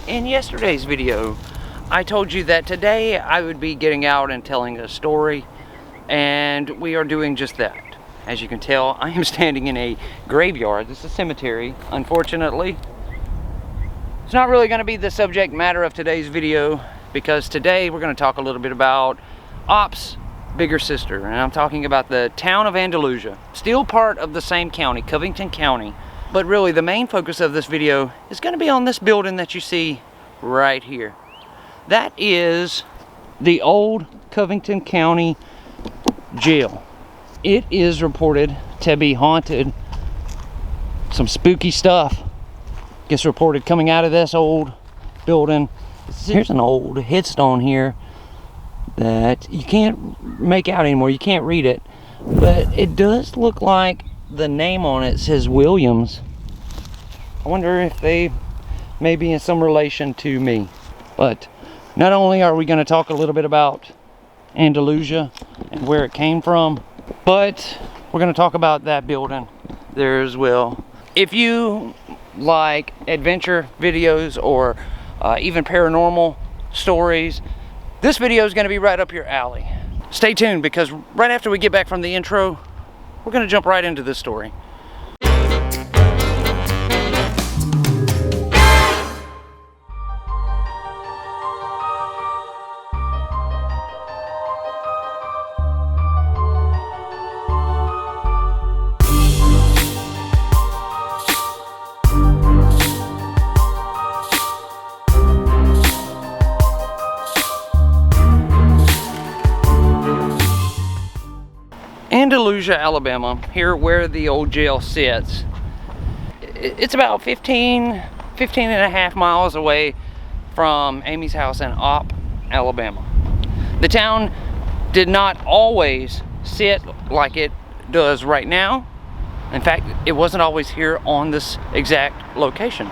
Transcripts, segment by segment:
In yesterday's video, I told you that today I would be getting out and telling a story, and we are doing just that. As you can tell, I am standing in a graveyard. This is a cemetery, unfortunately. It's not really going to be the subject matter of today's video, because today we're going to talk a little bit about Ops' bigger sister, and I'm talking about the town of Andalusia. Still part of the same county, Covington County. But really, the main focus of this video is going to be on this building that you see right here. That is the old Covington County Jail. It is reported to be haunted. Some spooky stuff gets reported coming out of this old building. Here's an old headstone here that you can't make out anymore. You can't read it, but it does look like the name on it says Williams. I wonder if they may be in some relation to me. But not only are we going to talk a little bit about Andalusia and where it came from, but we're going to talk about that building there as well. If you like adventure videos or even paranormal stories, this video is going to be right up your alley. Stay tuned, because right after we get back from the intro, we're going to jump right into this story. Andalusia, Alabama, here where the old jail sits. It's about 15 and a half miles away from Amy's house in Opp, Alabama. The town did not always sit like it does right now. In fact, it wasn't always here on this exact location.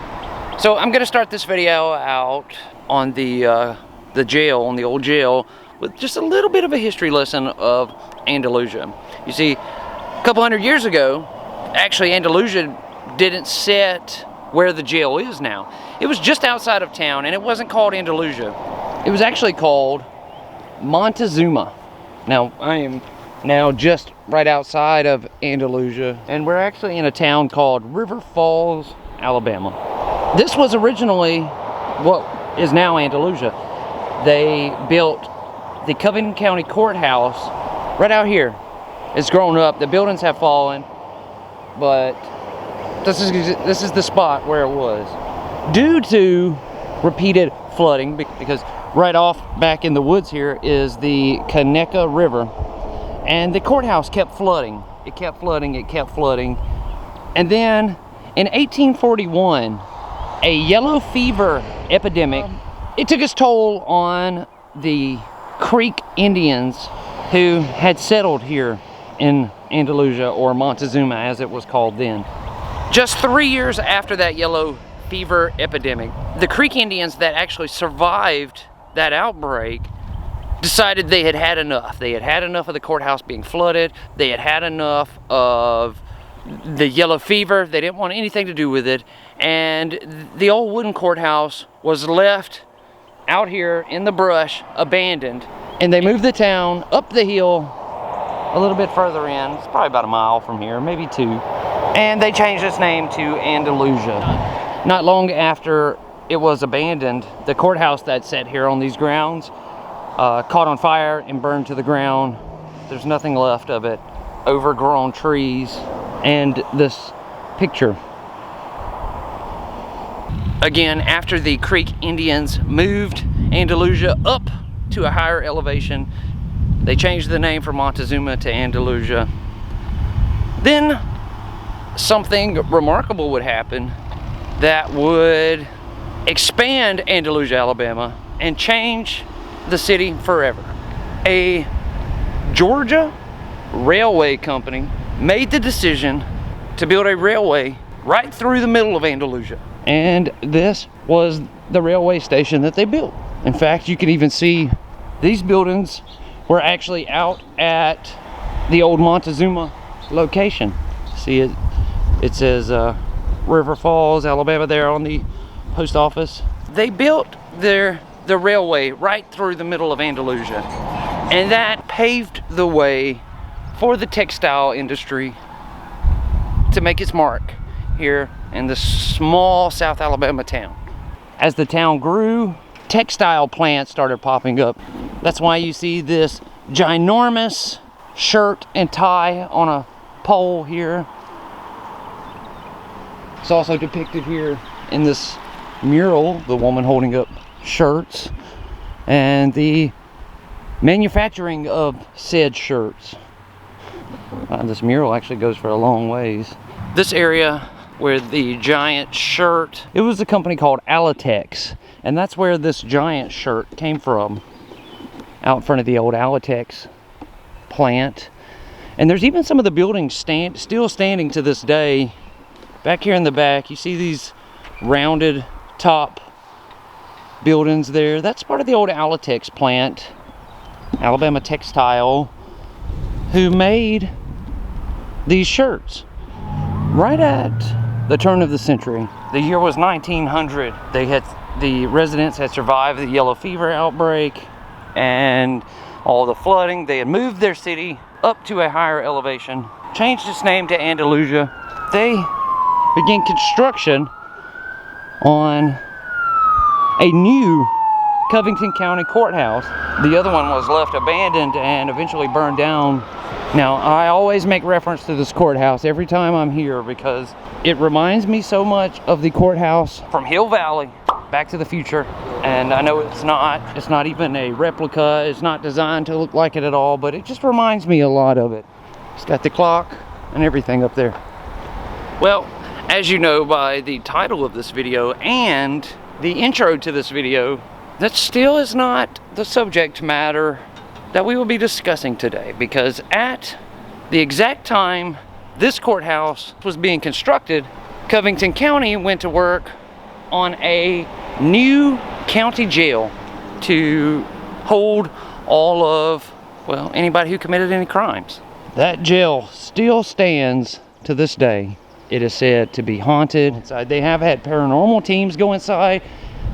So I'm going to start this video out on the jail, on the old jail, with just a little bit of a history lesson of Andalusia. You see, a couple hundred years ago, actually Andalusia didn't sit where the jail is now. It was just outside of town, and it wasn't called Andalusia. It was actually called Montezuma. Now, I am now just right outside of Andalusia, and we're actually in a town called River Falls, Alabama. This was originally what is now Andalusia. They built the Covington County Courthouse right out here. It's grown up. The buildings have fallen, but this is the spot where it was. Due to repeated flooding, because right off back in the woods here is the Conecuh River, and the courthouse kept flooding. It kept flooding, it kept flooding. And then in 1841, a yellow fever epidemic, it took its toll on the Creek Indians who had settled here in Andalusia, or Montezuma as it was called then. Just 3 years after that yellow fever epidemic, the Creek Indians that actually survived that outbreak decided they had had enough. They had had enough of the courthouse being flooded. They had had enough of the yellow fever. They didn't want anything to do with it. And the old wooden courthouse was left out here in the brush, abandoned. And they moved the town up the hill a little bit further in. It's probably about a mile from here, maybe 2. And they changed its name to Andalusia. Not long after it was abandoned, the courthouse that sat here on these grounds caught on fire and burned to the ground. There's nothing left of it. Overgrown trees and this picture. Again, after the Creek Indians moved Andalusia up to a higher elevation, they changed the name from Montezuma to Andalusia. Then something remarkable would happen that would expand Andalusia, Alabama, and change the city forever. A Georgia railway company made the decision to build a railway right through the middle of Andalusia. And this was the railway station that they built. In fact, you can even see these buildings were actually out at the old Montezuma location. See it? It says River Falls, Alabama there on the post office. they built the railway right through the middle of Andalusia, and that paved the way for the textile industry to make its mark here in this small South Alabama town. As the town grew, textile plants started popping up. That's why you see this ginormous shirt and tie on a pole here. It's also depicted here in this mural, the woman holding up shirts and the manufacturing of said shirts. This mural actually goes for a long ways. This area where the giant shirt, it was a company called Alatex, and that's where this giant shirt came from, out in front of the old Alatex plant. And there's even some of the buildings still standing to this day. Back here in the back, you see these rounded top buildings there. That's part of the old Alatex plant, Alabama Textile, who made these shirts right at the turn of the century. The year was 1900. The residents had survived the yellow fever outbreak and all the flooding. They had moved their city up to a higher elevation, changed its name to Andalusia. They began construction on a new Covington County courthouse. The other one was left abandoned and eventually burned down. Now, I always make reference to this courthouse every time I'm here because it reminds me so much of the courthouse from Hill Valley, Back to the Future. And I know it's not even a replica. It's not designed to look like it at all, but it just reminds me a lot of it. It's got the clock and everything up there. Well, as you know by the title of this video and the intro to this video, that still is not the subject matter that we will be discussing today, because at the exact time this courthouse was being constructed, Covington County went to work on a new county jail to hold all of, well, anybody who committed any crimes. That jail still stands to this day. It is said to be haunted. They have had paranormal teams go inside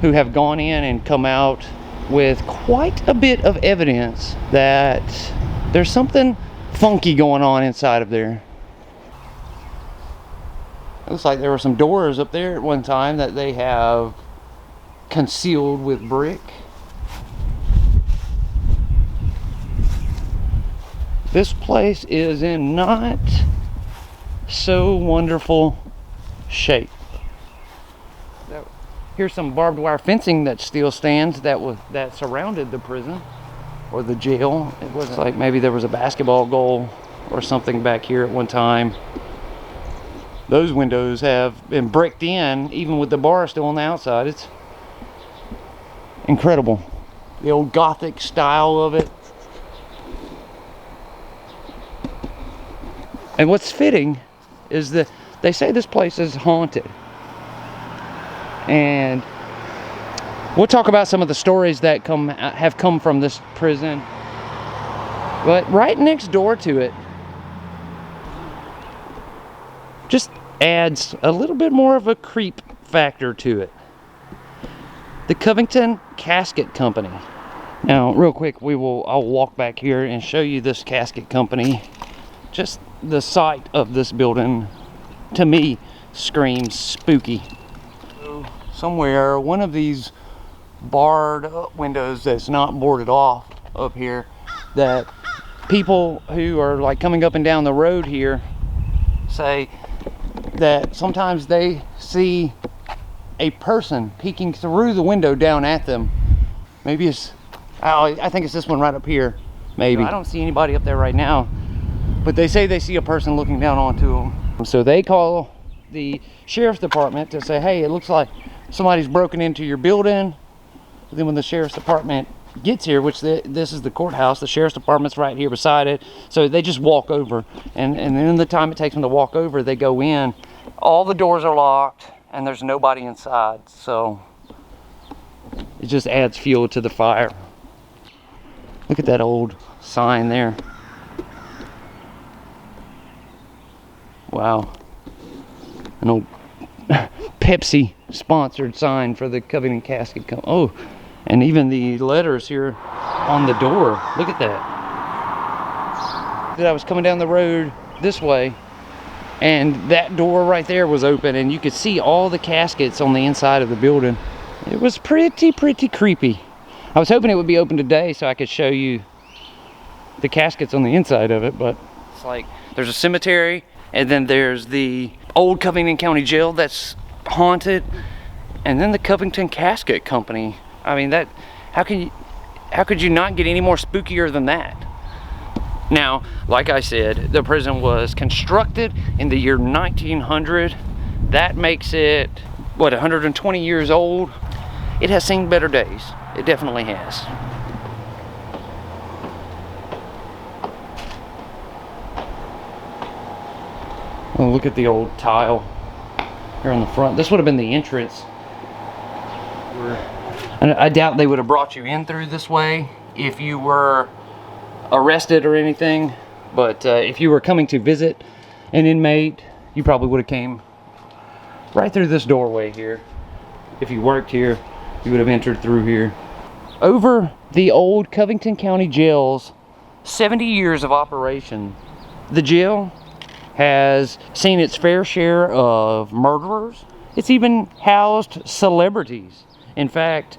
who have gone in and come out with quite a bit of evidence that there's something funky going on inside of there. It looks like there were some doors up there at one time that they have concealed with brick. This place is in not so wonderful shape. Here's some barbed wire fencing that still stands that surrounded the prison or the jail. It looks like maybe there was a basketball goal or something back here at one time. Those windows have been bricked in, even with the bar still on the outside. It's incredible. The old Gothic style of it. And what's fitting is that they say this place is haunted. And we'll talk about some of the stories that have come from this prison. But right next door to it just adds a little bit more of a creep factor to it. The Covington Casket Company. Now, real quick, I'll walk back here and show you this casket company. Just the sight of this building, to me, screams spooky. Somewhere, one of these barred windows that's not boarded off up here, that people who are like coming up and down the road here say that sometimes they see a person peeking through the window down at them. Maybe it's, I think it's this one right up here, maybe. I don't see anybody up there right now, but they say they see a person looking down onto them. So they call the sheriff's department to say, hey, it looks like somebody's broken into your building. Then when the sheriff's department gets here, which this is the courthouse, the sheriff's department's right here beside it, so they just walk over, and then the time it takes them to walk over, they go in. All the doors are locked and there's nobody inside, so it just adds fuel to the fire. Look at that old sign there. Wow. An old Pepsi sponsored sign for the Covington Casket Company. Oh, and even the letters here on the door. Look at that. I was coming down the road this way, and that door right there was open, and you could see all the caskets on the inside of the building. It was pretty creepy. I was hoping it would be open today so I could show you the caskets on the inside of it, but it's like there's a cemetery, and then there's the old Covington County Jail that's haunted, and then the Covington Casket Company. I mean, that, how could you not get any more spookier than that? Now, like I said, the prison was constructed in the year 1900. That makes it, what, 120 years old? It has seen better days. It definitely has. Oh, look at the old tile here on the front. This would have been the entrance. And I doubt they would have brought you in through this way if you were arrested or anything, but if you were coming to visit an inmate, you probably would have came right through this doorway here. If you worked here, you would have entered through here. Over the old Covington County Jail's 70 years of operation, the jail has seen its fair share of murderers. It's even housed celebrities. In fact,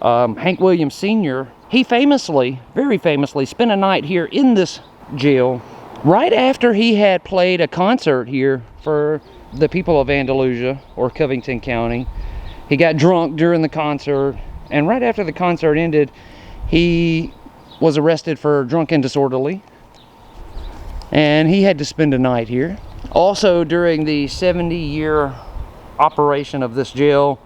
Hank Williams Sr., he famously, very famously, spent a night here in this jail right after he had played a concert here for the people of Andalusia, or Covington County. He got drunk during the concert, and right after the concert ended, he was arrested for drunk and disorderly, and he had to spend a night here. Also, during the 70-year operation of this jail,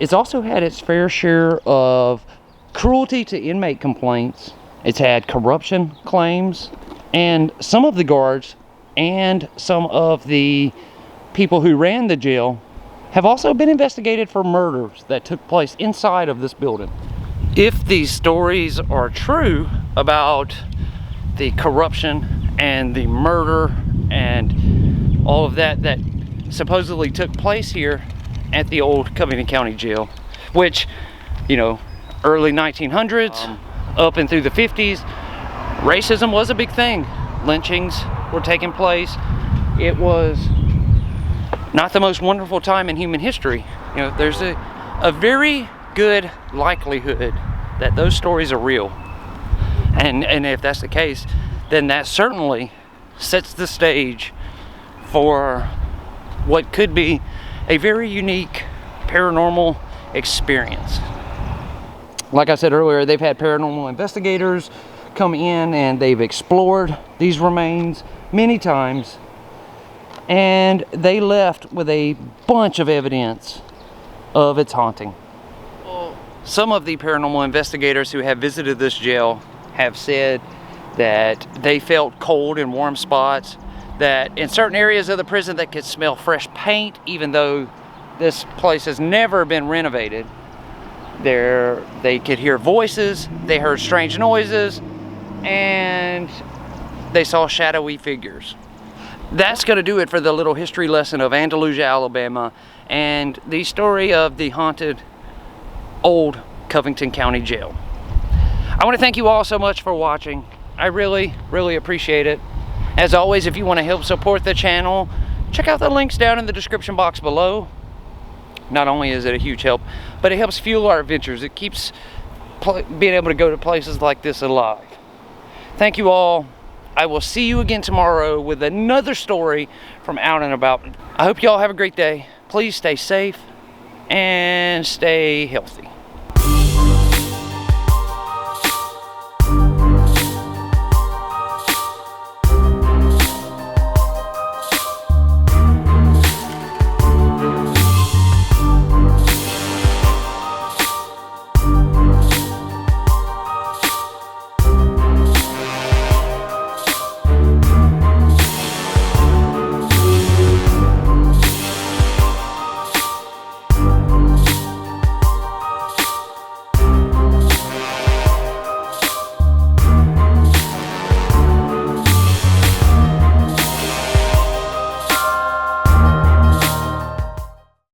it's also had its fair share of cruelty to inmate complaints. It's had corruption claims, and some of the guards and some of the people who ran the jail have also been investigated for murders that took place inside of this building. If these stories are true about the corruption and the murder and all of that that supposedly took place here at the old Covington County Jail, which, you know, early 1900s up and through the 50s, racism was a big thing. Lynchings were taking place. It was not the most wonderful time in human history. You know, there's a very good likelihood that those stories are real. And if that's the case, then that certainly sets the stage for what could be a very unique paranormal experience. Like I said earlier, they've had paranormal investigators come in and they've explored these remains many times, and they left with a bunch of evidence of its haunting. Some of the paranormal investigators who have visited this jail have said that they felt cold in warm spots, that in certain areas of the prison they could smell fresh paint, even though this place has never been renovated. They could hear voices, they heard strange noises, and they saw shadowy figures. That's going to do it for the little history lesson of Andalusia, Alabama, and the story of the haunted old Covington County Jail. I want to thank you all so much for watching. I really appreciate it. As always, if you want to help support the channel, check out the links down in the description box below. Not only is it a huge help, but it helps fuel our adventures. It keeps being able to go to places like this alive. Thank you all. I will see you again tomorrow with another story from out and about. I hope you all have a great day. Please stay safe and stay healthy.